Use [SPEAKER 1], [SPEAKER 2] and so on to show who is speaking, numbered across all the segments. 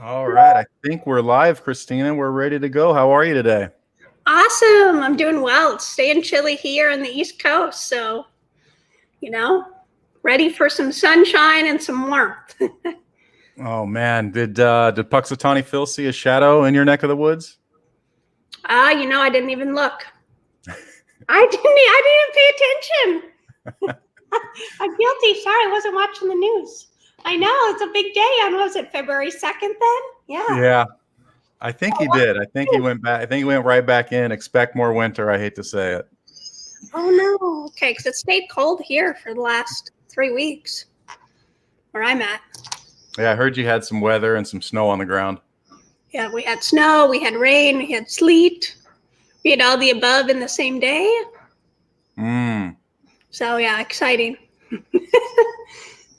[SPEAKER 1] All right. I think we're live, Christina. We're ready to go. How are you today?
[SPEAKER 2] Awesome. I'm doing well. It's staying chilly here on the East Coast. So, you know, ready for some sunshine and some warmth.
[SPEAKER 1] Oh man, did Puxatawny Phil see a shadow in your neck of the woods?
[SPEAKER 2] I didn't even look. I didn't pay attention. I'm guilty. Sorry, I wasn't watching the news. I know it's a big day on, was it February 2nd then? Yeah.
[SPEAKER 1] Yeah, I think he did. I think he went back. I think he went right back in. Expect more winter. I hate to say it.
[SPEAKER 2] Oh no. Okay, because it stayed cold here for the last 3 weeks where I'm at.
[SPEAKER 1] Yeah, I heard you had some weather and some snow on the ground.
[SPEAKER 2] Yeah, we had snow, we had rain, we had sleet. We had all the above in the same day. So yeah, exciting.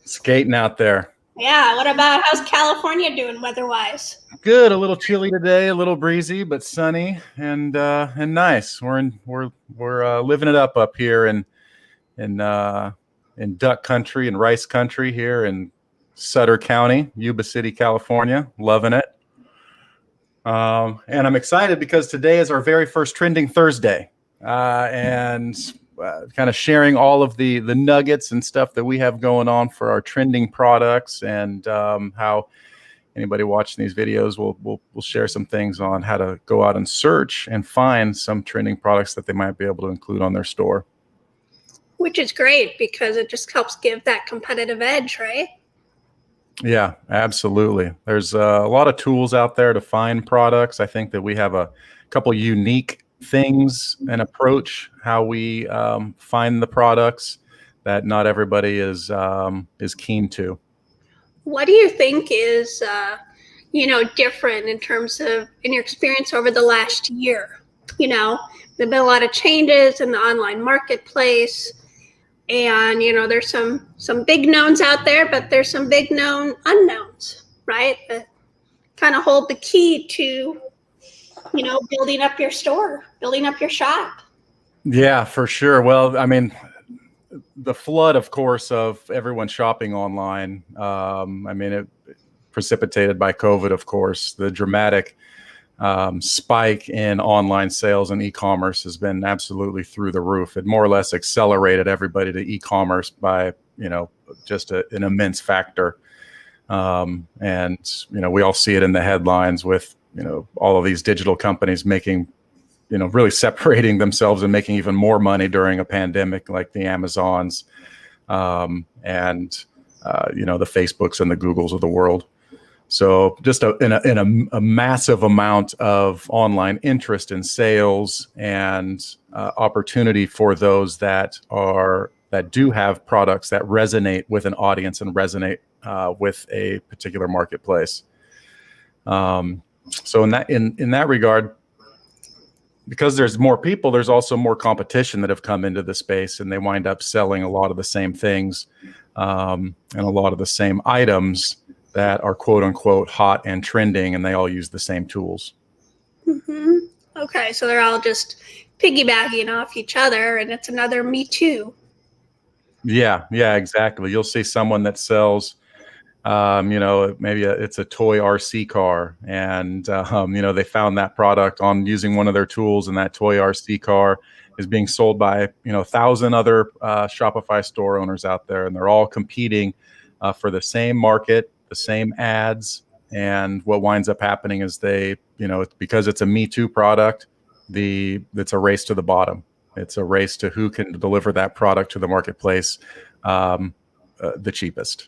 [SPEAKER 1] Skating out there.
[SPEAKER 2] Yeah, what about how's California doing weather-wise?
[SPEAKER 1] Good. A little chilly today, a little breezy, but sunny and nice. We're living it up here in duck country and rice country here in Sutter County, Yuba City, California. Loving it. And I'm excited because today is our very first Trending Thursday, and kind of sharing all of the nuggets and stuff that we have going on for our trending products, and how anybody watching these videos will share some things on how to go out and search and find some trending products that they might be able to include on their store.
[SPEAKER 2] Which is great because it just helps give that competitive edge, right?
[SPEAKER 1] Yeah, absolutely. There's a lot of tools out there to find products. I think that we have a couple unique things and approach how we find the products that not everybody is keen to.
[SPEAKER 2] What do you think is different in terms of in your experience over the last year? There've been a lot of changes in the online marketplace. And, there's some big knowns out there, but there's some big known unknowns, right? That kind of hold the key to, building up your store, building up your shop.
[SPEAKER 1] Yeah, for sure. Well, I mean, the flood, of course, of everyone shopping online. It precipitated by COVID, of course. The dramatic spike in online sales and e-commerce has been absolutely through the roof. It more or less accelerated everybody to e-commerce by, just an immense factor. And we all see it in the headlines with, all of these digital companies making, really separating themselves and making even more money during a pandemic, like the Amazons, and the Facebooks and the Googles of the world. So just in a massive amount of online interest in sales and opportunity for those that do have products that resonate with an audience and resonate with a particular marketplace. So in that regard, because there's more people, there's also more competition that have come into the space, and they wind up selling a lot of the same things and a lot of the same items that are quote unquote hot and trending, and they all use the same tools.
[SPEAKER 2] Mm-hmm. Okay, so they're all just piggybacking off each other, and it's another Me Too.
[SPEAKER 1] Yeah, exactly. You'll see someone that sells, maybe it's a toy RC car, and they found that product on using one of their tools, and that toy RC car is being sold by 1,000 other Shopify store owners out there, and they're all competing for the same market, the same ads. And what winds up happening is because it's a Me Too product, it's a race to the bottom. It's a race to who can deliver that product to the marketplace the cheapest.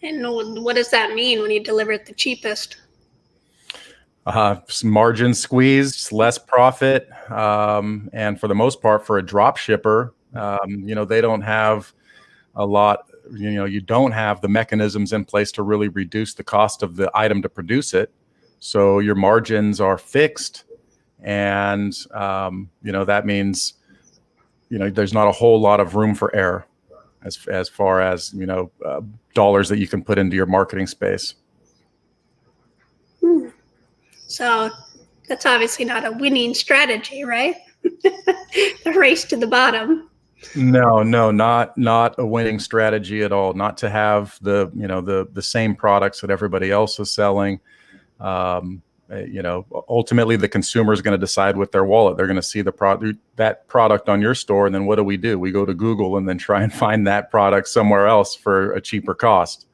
[SPEAKER 2] And what does that mean when you deliver it the cheapest?
[SPEAKER 1] Margin squeezed, less profit. And for the most part, for a drop shipper, they don't have a lot. You don't have the mechanisms in place to really reduce the cost of the item to produce it. So your margins are fixed. And, that means, there's not a whole lot of room for error as far as, dollars that you can put into your marketing space.
[SPEAKER 2] So that's obviously not a winning strategy, right? The race to the bottom.
[SPEAKER 1] No, no, not a winning strategy at all. Not to have the same products that everybody else is selling. Ultimately the consumer is going to decide with their wallet. They're going to see that product on your store, and then what do? We go to Google and then try and find that product somewhere else for a cheaper cost.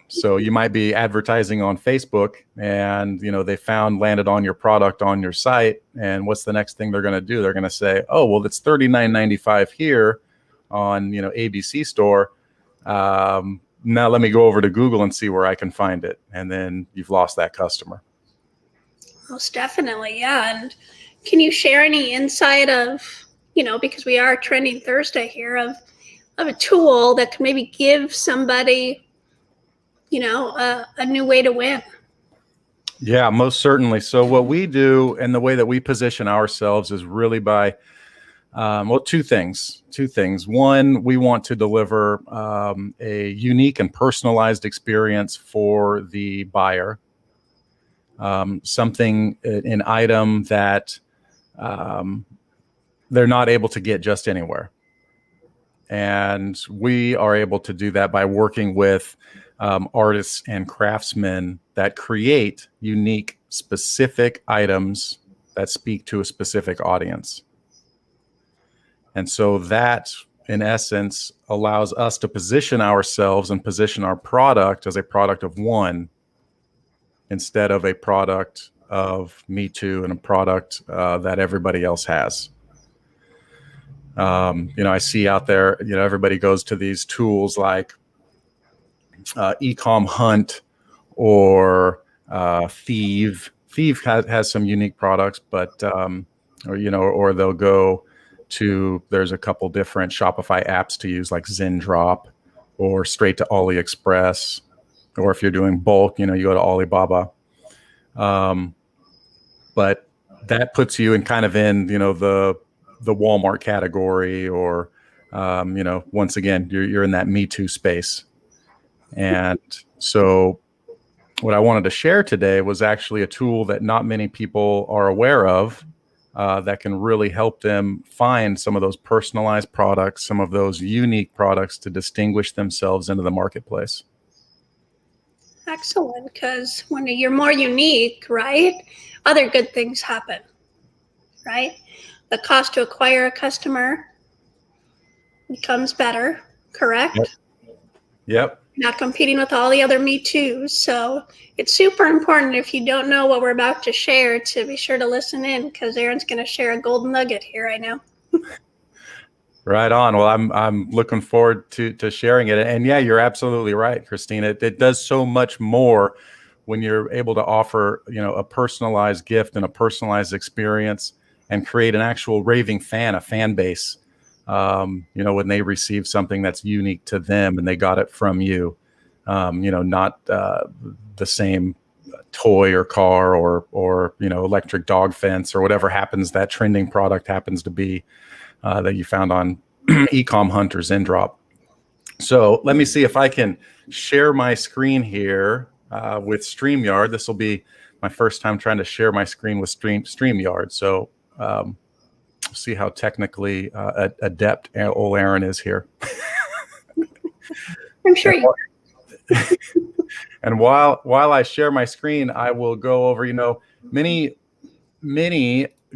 [SPEAKER 1] So you might be advertising on Facebook, and they landed on your product on your site, and what's the next thing they're going to do? They're going to say, oh, well, it's $39.95 here on ABC store. Now let me go over to Google and see where I can find it, and then you've lost that customer.
[SPEAKER 2] Most definitely, yeah. And can you share any insight of, because we are trending Thursday here, of a tool that can maybe give somebody a new way to win?
[SPEAKER 1] Yeah, most certainly. So what we do and the way that we position ourselves is really by, two things. One, we want to deliver a unique and personalized experience for the buyer. An item that they're not able to get just anywhere. And we are able to do that by working with artists and craftsmen that create unique, specific items that speak to a specific audience. And so that, in essence, allows us to position ourselves and position our product as a product of one, instead of a product of me too and a product that everybody else has. I see out there, everybody goes to these tools like eCom Hunt or Thieve. Thieve has some unique products, but or they'll go to, there's a couple different Shopify apps to use, like ZenDrop or straight to AliExpress, or if you're doing bulk, you go to Alibaba. But that puts you in kind of in the Walmart category, or once again you're in that Me Too space. And so what I wanted to share today was actually a tool that not many people are aware of, that can really help them find some of those personalized products, some of those unique products to distinguish themselves into the marketplace.
[SPEAKER 2] Excellent, because when you're more unique, right, other good things happen, right? The cost to acquire a customer becomes better, correct?
[SPEAKER 1] Yep.
[SPEAKER 2] Not competing with all the other Me Too's. So it's super important, if you don't know what we're about to share, to be sure to listen in, because Aaron's going to share a golden nugget here right now.
[SPEAKER 1] Right on. Well, I'm looking forward to sharing it. And yeah, you're absolutely right, Christina. It does so much more when you're able to offer, a personalized gift and a personalized experience, and create an actual raving fan, a fan base. When they receive something that's unique to them and they got it from you, not the same toy or car or electric dog fence or whatever that trending product happens to be, that you found on eCom Hunt or ZenDrop. So let me see if I can share my screen here with StreamYard. This will be my first time trying to share my screen with StreamYard. So see how technically adept old Aaron is here.
[SPEAKER 2] I'm sure you are.
[SPEAKER 1] And while I share my screen, I will go over, many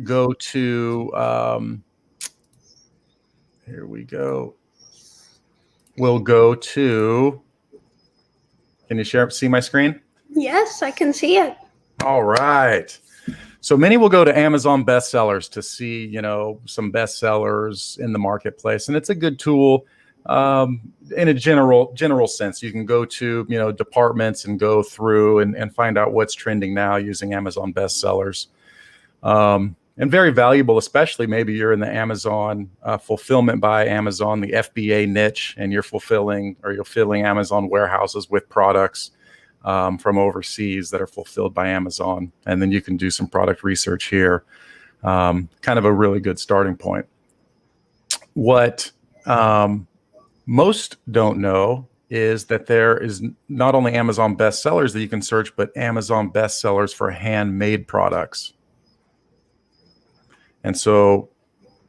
[SPEAKER 1] go to, here we go. We'll go to, can you see my screen?
[SPEAKER 2] Yes, I can see it. All
[SPEAKER 1] right. So many will go to Amazon bestsellers to see, some bestsellers in the marketplace. And it's a good tool in a general sense. You can go to, departments and go through and find out what's trending now using Amazon bestsellers. And very valuable, especially maybe you're in the Amazon fulfillment by Amazon, the FBA niche, and you're filling Amazon warehouses with products from overseas that are fulfilled by Amazon. And then you can do some product research here. Kind of a really good starting point. What most don't know is that there is not only Amazon bestsellers that you can search, but Amazon bestsellers for handmade products. And so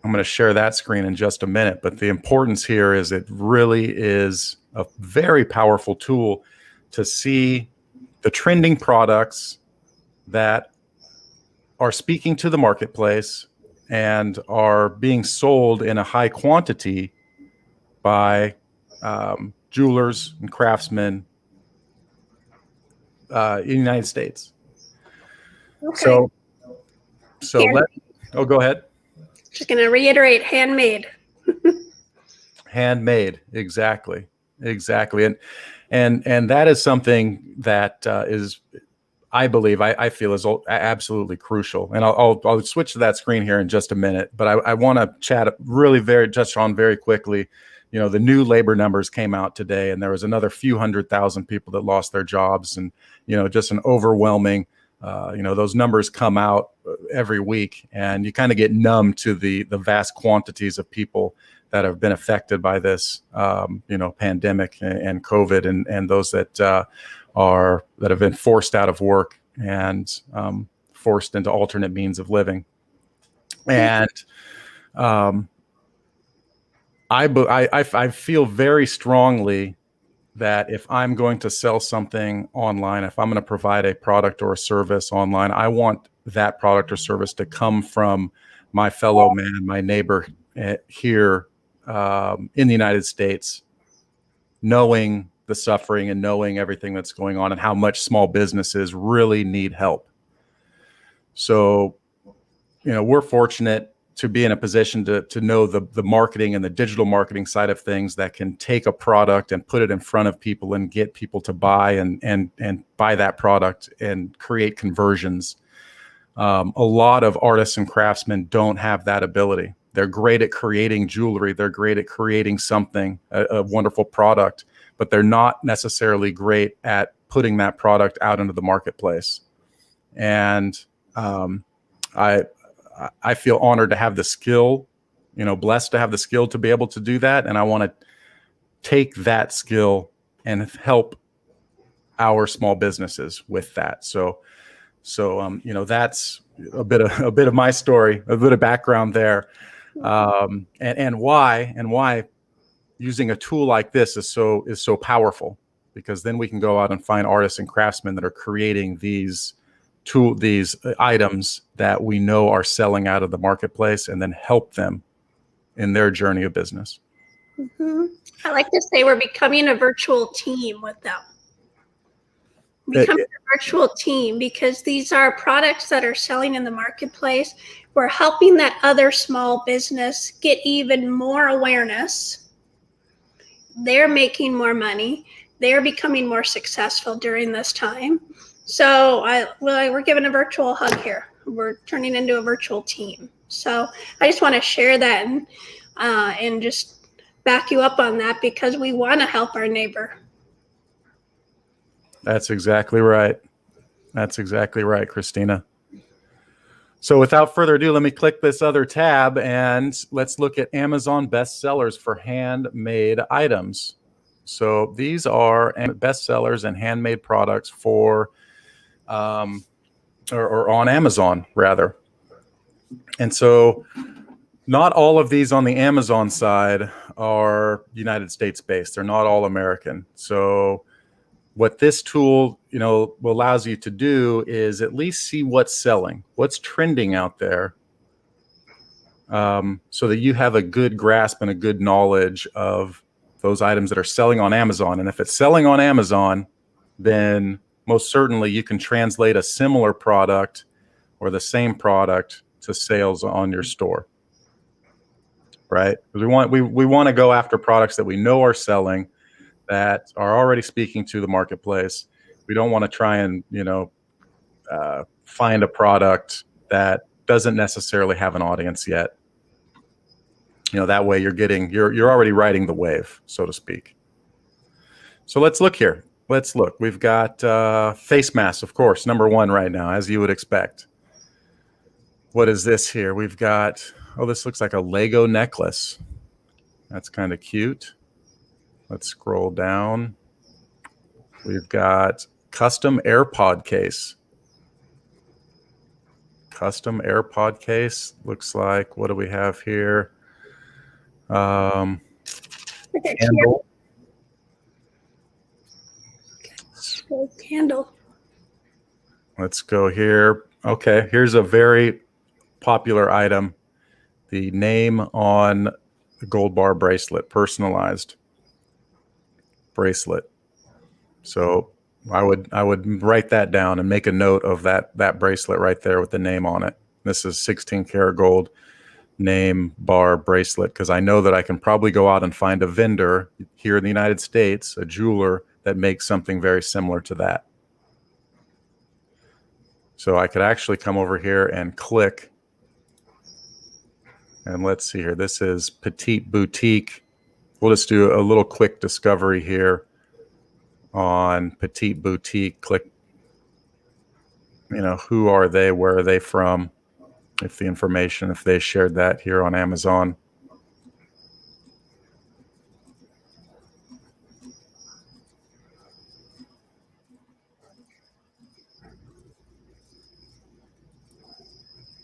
[SPEAKER 1] I'm going to share that screen in just a minute. But the importance here is it really is a very powerful tool to see the trending products that are speaking to the marketplace and are being sold in a high quantity by jewelers and craftsmen in the United States.
[SPEAKER 2] Okay.
[SPEAKER 1] So go ahead.
[SPEAKER 2] Just going to reiterate, handmade.
[SPEAKER 1] Handmade, exactly. And that is something that is, I believe, I feel is absolutely crucial. And I'll switch to that screen here in just a minute. But I want to chat really touch on very quickly. You know, the new labor numbers came out today, and there was another few 100,000 people that lost their jobs, and just an overwhelming. Those numbers come out every week, and you kind of get numb to the vast quantities of people that have been affected by this, pandemic and COVID, and those that have been forced out of work and forced into alternate means of living. And I feel very strongly that if I'm going to sell something online, if I'm going to provide a product or a service online, I want that product or service to come from my fellow man, my neighbor here in the United States, knowing the suffering and knowing everything that's going on and how much small businesses really need help. So, we're fortunate to be in a position to know the marketing and the digital marketing side of things that can take a product and put it in front of people and get people to buy and buy that product and create conversions. A lot of artists and craftsmen don't have that ability. They're great at creating jewelry. They're great at creating something, a wonderful product, but they're not necessarily great at putting that product out into the marketplace. And I feel honored to have the skill, blessed to have the skill to be able to do that. And I want to take that skill and help our small businesses with that. So that's a bit of my story, a bit of background there, and why using a tool like this is so powerful, because then we can go out and find artists and craftsmen that are creating these items that we know are selling out of the marketplace, and then help them in their journey of business.
[SPEAKER 2] Mm-hmm. I like to say we're becoming a virtual team with them. Becoming a virtual team, because these are products that are selling in the marketplace. We're helping that other small business get even more awareness. They're making more money. They're becoming more successful during this time. So we're giving a virtual hug here. We're turning into a virtual team. So I just want to share that and just back you up on that, because we want to help our neighbor.
[SPEAKER 1] That's exactly right. Christina. So without further ado, let me click this other tab and let's look at Amazon bestsellers for handmade items. So these are bestsellers and handmade products for or on Amazon, rather. And so not all of these on the Amazon side are United States based. They're not all American. So what this tool, allows you to do is at least see what's selling, what's trending out there, so that you have a good grasp and a good knowledge of those items that are selling on Amazon. And if it's selling on Amazon, then most certainly you can translate a similar product or the same product to sales on your store, right? Because we want to go after products that we know are selling, that are already speaking to the marketplace. We don't want to try and find a product that doesn't necessarily have an audience yet. That way you're already riding the wave, so to speak. So let's look here. We've got face masks, of course, number one right now, as you would expect. What is this here? We've got, this looks like a Lego necklace. That's kind of cute. Let's scroll down. We've got custom AirPod case. custom AirPod case. Looks like, what do we have here? Candle.
[SPEAKER 2] Candle.
[SPEAKER 1] Let's go here. Okay, here's a very popular item. The name on the gold bar bracelet, personalized bracelet. So I would write that down and make a note of that bracelet right there with the name on it. This is 16 karat gold name bar bracelet, because I know that I can probably go out and find a vendor here in the United States, a jeweler that makes something very similar to that. So I could actually come over here and click, and let's see here. This is Petite Boutique. We'll just do a little quick discovery here on Petite Boutique. Click, who are they? Where are they from? If the information, if they shared that here on Amazon.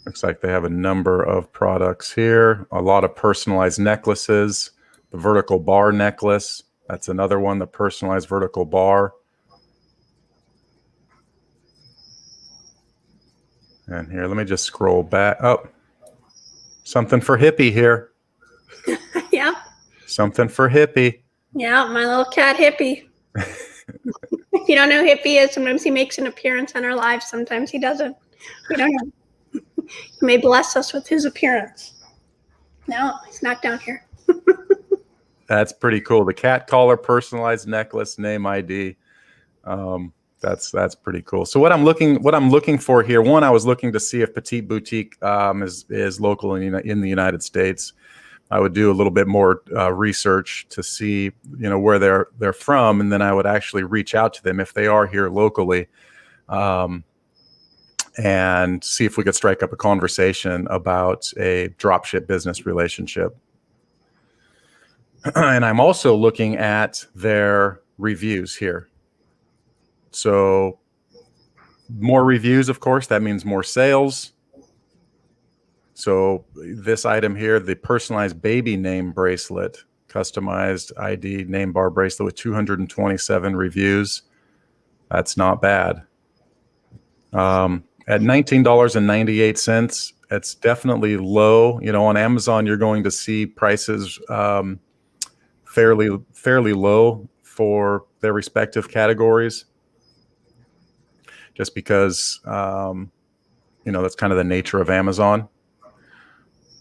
[SPEAKER 1] Looks like they have a number of products here. A lot of personalized necklaces. The vertical bar necklace. That's another one, the personalized vertical bar. And here, let me just scroll back. Oh, something for Hippie here.
[SPEAKER 2] Yep.
[SPEAKER 1] Something for Hippie.
[SPEAKER 2] Yeah, my little cat Hippie. If you don't know who Hippie is, sometimes he makes an appearance on our lives. Sometimes he doesn't. We don't know. He may bless us with his appearance. No, he's not down here.
[SPEAKER 1] That's pretty cool. The cat collar, personalized necklace, name ID. That's pretty cool. So what I'm looking for here, one, I was looking to see if Petite Boutique is local in the United States. I would do a little bit more research to see where they're from, and then I would actually reach out to them if they are here locally, and see if we could strike up a conversation about a dropship business relationship. And I'm also looking at their reviews here. So more reviews, of course, that means more sales. So this item here, the personalized baby name bracelet, customized ID name bar bracelet with 227 reviews. That's not bad. At $19.98, it's definitely low. On Amazon, you're going to see prices fairly low for their respective categories, just because that's kind of the nature of Amazon.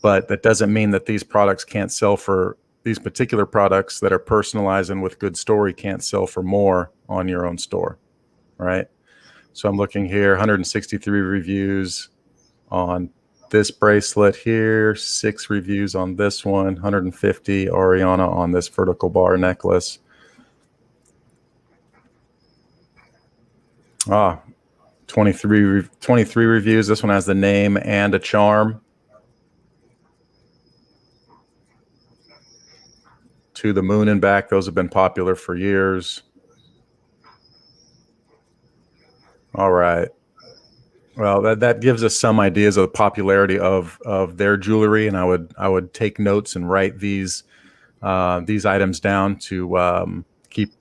[SPEAKER 1] But that doesn't mean that these products can't sell for, these particular products that are personalized and with good story can't sell for more on your own store, right? So I'm looking here, 163 reviews on this bracelet here, 6 reviews on this one, 150 Ariana on this vertical bar necklace. 23 reviews. This one has the name and a charm. To the moon and back. Those have been popular for years. All right. Well, that gives us some ideas of the popularity of their jewelry, and I would take notes and write these items down to keep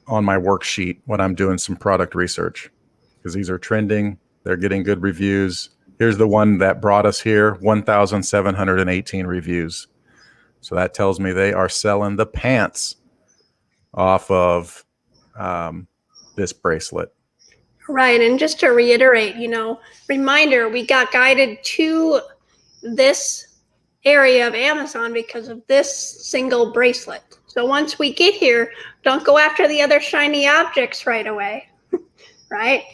[SPEAKER 1] on my worksheet when I'm doing some product research, because these are trending. They're getting good reviews. Here's the one that brought us here, 1,718 reviews. So that tells me they are selling the pants off of this bracelet.
[SPEAKER 2] Right. And just to reiterate, reminder, we got guided to this area of Amazon because of this single bracelet. So once we get here, don't go after the other shiny objects right away, right?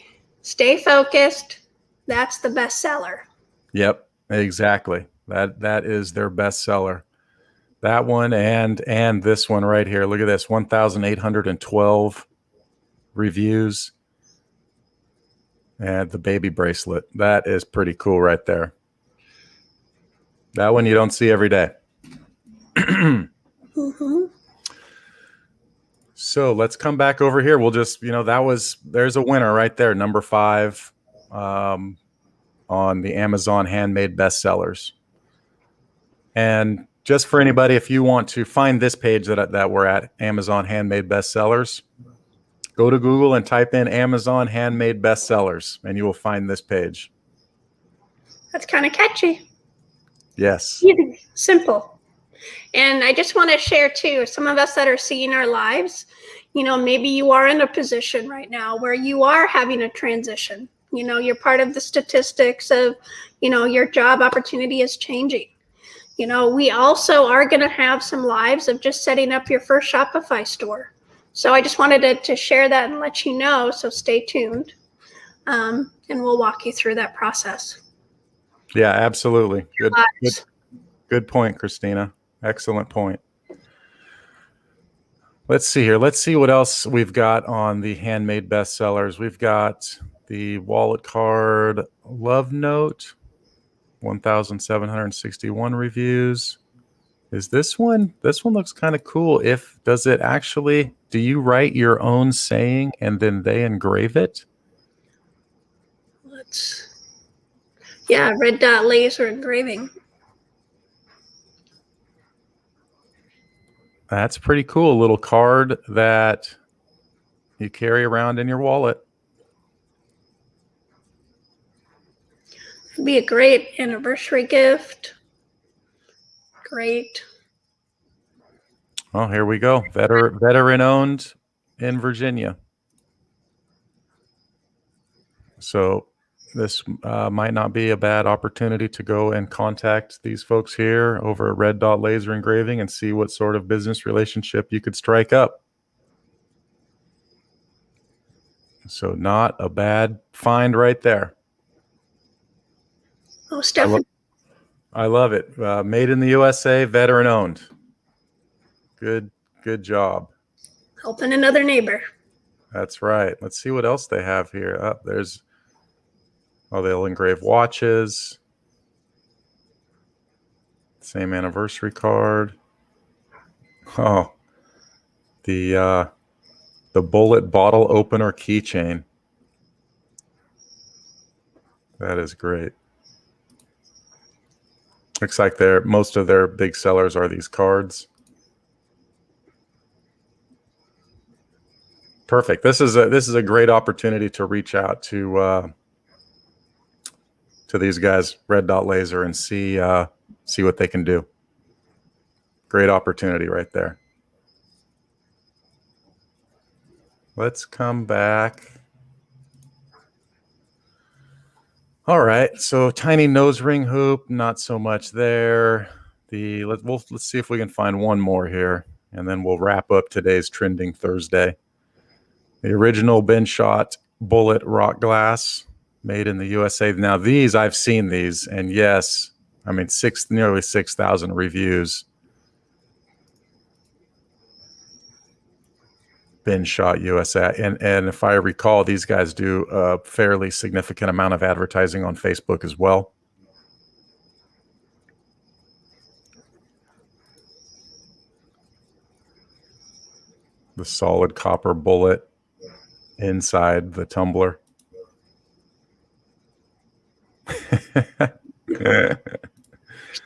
[SPEAKER 2] Stay focused. That's the best seller.
[SPEAKER 1] Yep, exactly. That is their best seller. That one and this one right here. Look at this, 1,812 reviews. And the baby bracelet. That is pretty cool right there. That one you don't see every day.
[SPEAKER 2] Mm-hmm.
[SPEAKER 1] So let's come back over here. We'll just, there's a winner right there, number 5 on on the Amazon handmade bestsellers. And just for anybody, if you want to find this page that we're at, Amazon handmade bestsellers, go to Google and type in Amazon handmade bestsellers, and you will find this page.
[SPEAKER 2] That's kind of catchy.
[SPEAKER 1] Yes.
[SPEAKER 2] Easy, simple. And I just want to share too, some of us that are seeing our lives, maybe you are in a position right now where you are having a transition. You're part of the statistics of, your job opportunity is changing. We also are going to have some lives of just setting up your first Shopify store. So I just wanted to share that and let you know. So stay tuned, and we'll walk you through that process.
[SPEAKER 1] Yeah, absolutely. Good point, Christina. Excellent point. Let's see here. Let's see what else we've got on the handmade bestsellers. We've got the wallet card Love Note, 1,761 reviews. Is this one looks kind of cool. Do you write your own saying and then they engrave it?
[SPEAKER 2] Red dot laser engraving.
[SPEAKER 1] That's pretty cool. A little card that you carry around in your wallet.
[SPEAKER 2] It'd be a great anniversary gift. Great.
[SPEAKER 1] Oh, here we go. Veteran owned in Virginia. So this might not be a bad opportunity to go and contact these folks here over at Red Dot Laser Engraving and see what sort of business relationship you could strike up. So not a bad find right there.
[SPEAKER 2] Oh, Stefan.
[SPEAKER 1] I love it. Made in the USA, veteran owned. Good job.
[SPEAKER 2] Helping another neighbor.
[SPEAKER 1] That's right. Let's see what else they have here. They'll engrave watches. Same anniversary card. Oh, the bullet bottle opener keychain. That is great. Looks like most of their big sellers are these cards. Perfect. This is a great opportunity to reach out to these guys, Red Dot Laser, and see what they can do. Great opportunity right there. Let's come back. All right, so tiny nose ring hoop, not so much there. Let's see if we can find one more here, and then we'll wrap up today's Trending Thursday. The original bin shot bullet rock glass, made in the USA. Now I've seen these, and yes, I mean nearly 6,000 reviews. Bin shot USA, and if I recall, these guys do a fairly significant amount of advertising on Facebook as well. The solid copper bullet inside the tumbler.
[SPEAKER 2] There's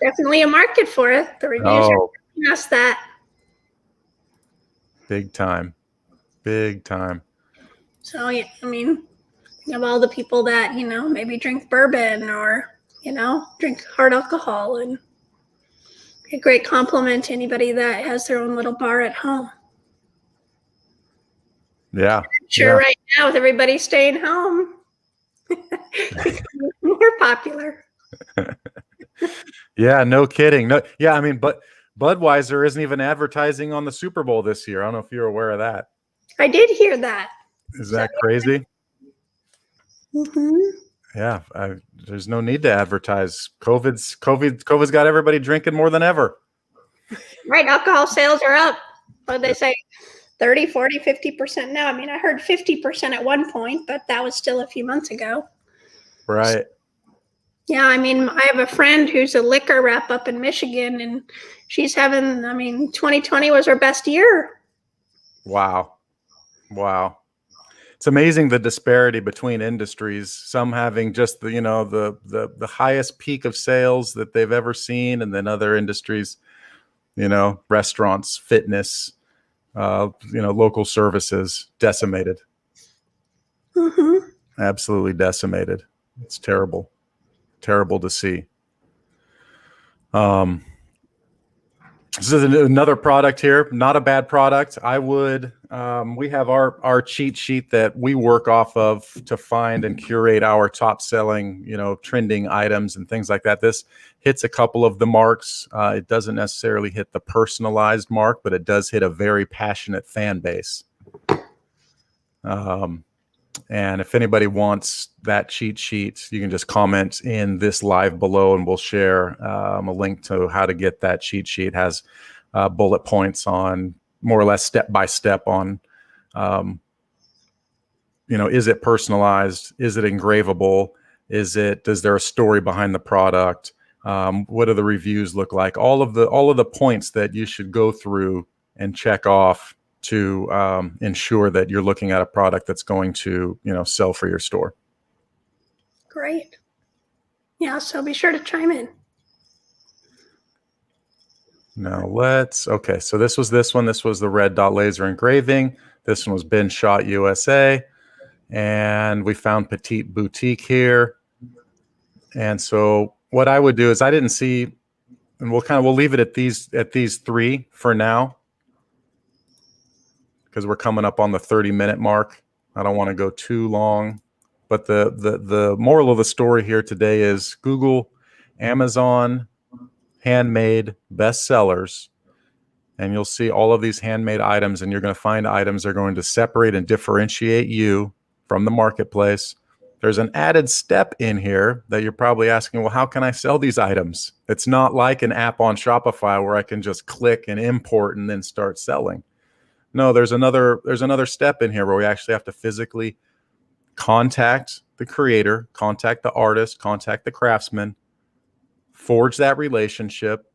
[SPEAKER 2] definitely a market for it. The reviews are telling us that.
[SPEAKER 1] Big time.
[SPEAKER 2] So yeah, I mean, think of all the people that, maybe drink bourbon or, drink hard alcohol, and a great compliment to anybody that has their own little bar at home.
[SPEAKER 1] Yeah.
[SPEAKER 2] Right now with everybody staying home, more popular.
[SPEAKER 1] Yeah, no kidding. No, yeah, I mean, but Budweiser isn't even advertising on the Super Bowl this year. I don't know if you're aware of that.
[SPEAKER 2] I did hear that.
[SPEAKER 1] Is that crazy?
[SPEAKER 2] Mm-hmm.
[SPEAKER 1] Yeah, there's no need to advertise. COVID's got everybody drinking more than ever.
[SPEAKER 2] Right, alcohol sales are up. What did they say? 30, 40, 50% now. I mean, I heard 50% at one point, but that was still a few months ago.
[SPEAKER 1] Right.
[SPEAKER 2] Yeah, I mean, I have a friend who's a liquor rep up in Michigan, and she's 2020 was her best year.
[SPEAKER 1] Wow. it's amazing the disparity between industries. Some having just the the highest peak of sales that they've ever seen, and then other industries, restaurants, fitness, local services, decimated.
[SPEAKER 2] Mm-hmm.
[SPEAKER 1] Absolutely decimated. It's terrible to see. This is another product here, not a bad product. I would, we have our cheat sheet that we work off of to find and curate our top selling, trending items and things like that. This hits a couple of the marks. It doesn't necessarily hit the personalized mark, but it does hit a very passionate fan base. And if anybody wants that cheat sheet, you can just comment in this live below, and we'll share a link to how to get that cheat sheet. It has bullet points on more or less step by step on, is it personalized? Is it engravable? Does there a story behind the product? What do the reviews look like? All of the points that you should go through and check off to ensure that you're looking at a product that's going to, sell for your store.
[SPEAKER 2] Great. Yeah, so be sure to chime in.
[SPEAKER 1] Now okay, so this was this one. This was the red dot laser engraving. This one was Bin Shot USA. And we found Petite Boutique here. And so what I would do is I didn't see, and we'll leave it at these three for now, because we're coming up on the 30-minute mark. I don't want to go too long, but the moral of the story here today is Google Amazon handmade bestsellers, and you'll see all of these handmade items, and you're going to find items that are going to separate and differentiate you from the marketplace. There's an added step in here that you're probably asking, well, how can I sell these items? It's not like an app on Shopify where I can just click and import and then start selling. No, there's another step in here where we actually have to physically contact the creator, contact the artist, contact the craftsman, forge that relationship,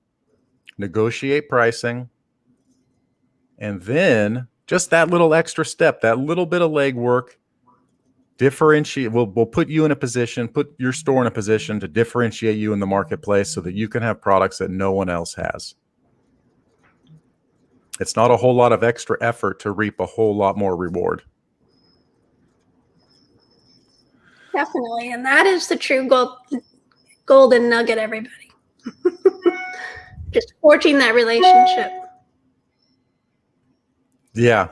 [SPEAKER 1] negotiate pricing, and then just that little extra step, that little bit of legwork, differentiate. We'll put you in a position, put your store in a position to differentiate you in the marketplace so that you can have products that no one else has. It's not a whole lot of extra effort to reap a whole lot more reward.
[SPEAKER 2] Definitely. And that is the true golden nugget, everybody. Just forging that relationship.
[SPEAKER 1] Yeah,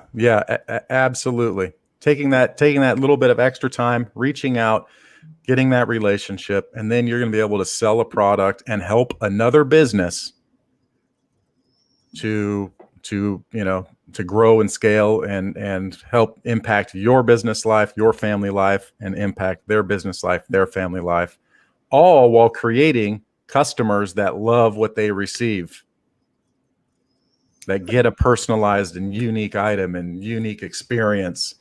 [SPEAKER 1] absolutely. Taking that little bit of extra time, reaching out, getting that relationship, and then you're going to be able to sell a product and help another business to grow and scale and help impact your business life, your family life, and impact their business life, their family life, all while creating customers that love what they receive, that get a personalized and unique item and unique experience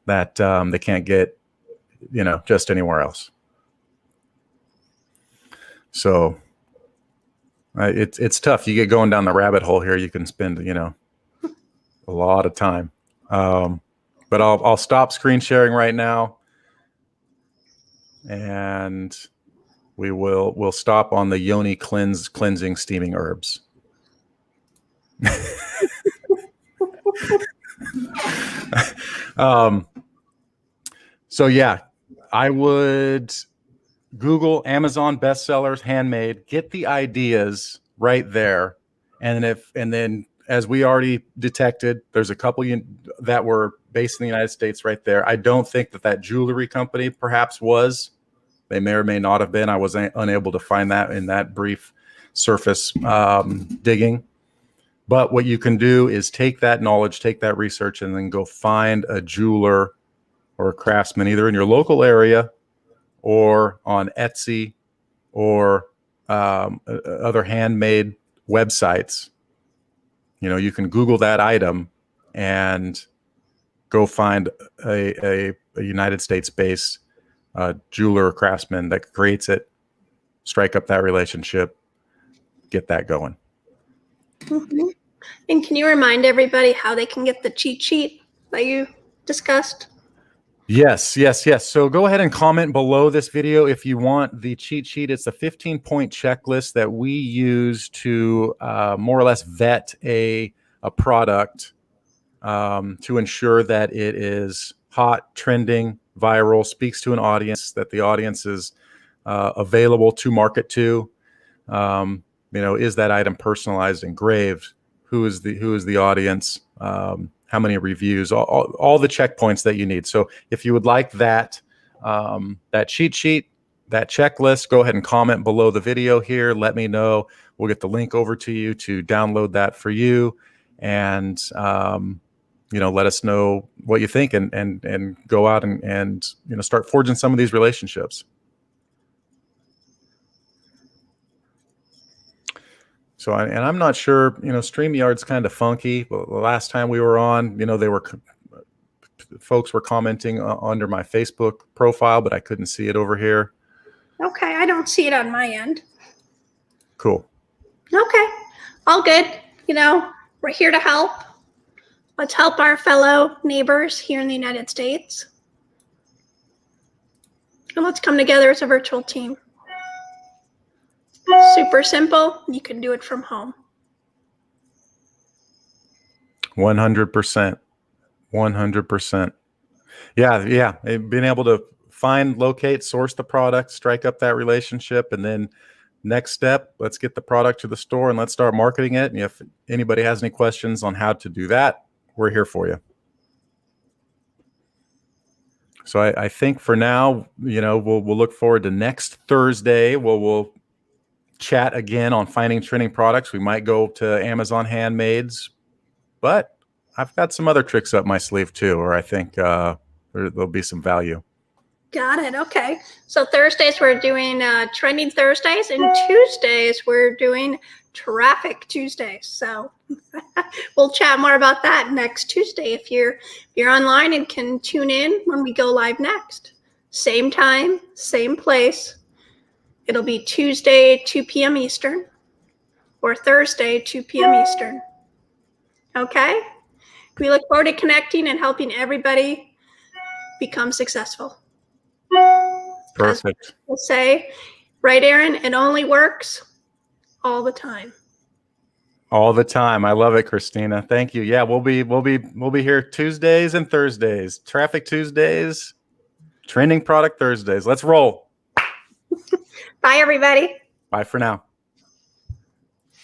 [SPEAKER 1] that they can't get, just anywhere else. So it's tough. You get going down the rabbit hole here, you can spend, a lot of time. But I'll stop screen sharing right now, and we'll stop on the Yoni cleansing steaming herbs. So yeah, I would Google Amazon bestsellers, handmade, get the ideas right there. And then as we already detected, there's a couple that were based in the United States right there. I don't think that jewelry company perhaps was. They may or may not have been. I was unable to find that in that brief surface digging. But what you can do is take that knowledge, take that research, and then go find a jeweler or a craftsman either in your local area or on Etsy or other handmade websites. You can Google that item and go find a United States-based jeweler or craftsman that creates it, strike up that relationship, get that going.
[SPEAKER 2] Mm-hmm. And can you remind everybody how they can get the cheat sheet that you discussed?
[SPEAKER 1] Yes, yes, yes. So go ahead and comment below this video if you want the cheat sheet. It's a 15-point checklist that we use to more or less vet a product to ensure that it is hot, trending, viral, speaks to an audience, that the audience is available to market to. Is that item personalized, engraved? Who is the audience? How many reviews? All the checkpoints that you need. So if you would like that that cheat sheet, that checklist, go ahead and comment below the video here. Let me know. We'll get the link over to you to download that for you, and let us know what you think, and go out and start forging some of these relationships. So, I'm not sure, StreamYard's kind of funky. The last time we were on, folks were commenting under my Facebook profile, but I couldn't see it over here.
[SPEAKER 2] Okay, I don't see it on my end.
[SPEAKER 1] Cool.
[SPEAKER 2] Okay, all good. We're here to help. Let's help our fellow neighbors here in the United States. And let's come together as a virtual team. Super simple. You can do it from home.
[SPEAKER 1] 100%. 100%. Yeah. Being able to find, locate, source the product, strike up that relationship, and then next step, let's get the product to the store and let's start marketing it. And if anybody has any questions on how to do that, we're here for you. So I think for now, we'll look forward to next Thursday. We'll chat again on finding trending products. We might go to Amazon Handmaids, but I've got some other tricks up my sleeve too, where I think there'll be some value.
[SPEAKER 2] Got it. Okay. So Thursdays we're doing Trending Thursdays, and Tuesdays we're doing Traffic Tuesdays. So we'll chat more about that next Tuesday if you're online and can tune in when we go live next. Same time, same place. It'll be Tuesday, 2 p.m. Eastern, or Thursday, 2 p.m. Eastern. Okay? We look forward to connecting and helping everybody become successful.
[SPEAKER 1] Perfect.
[SPEAKER 2] We'll say, right, Aaron? It only works all the time.
[SPEAKER 1] All the time. I love it, Christina. Thank you. Yeah, we'll be here Tuesdays and Thursdays. Traffic Tuesdays, Trending Product Thursdays. Let's roll.
[SPEAKER 2] Bye, everybody.
[SPEAKER 1] Bye for now.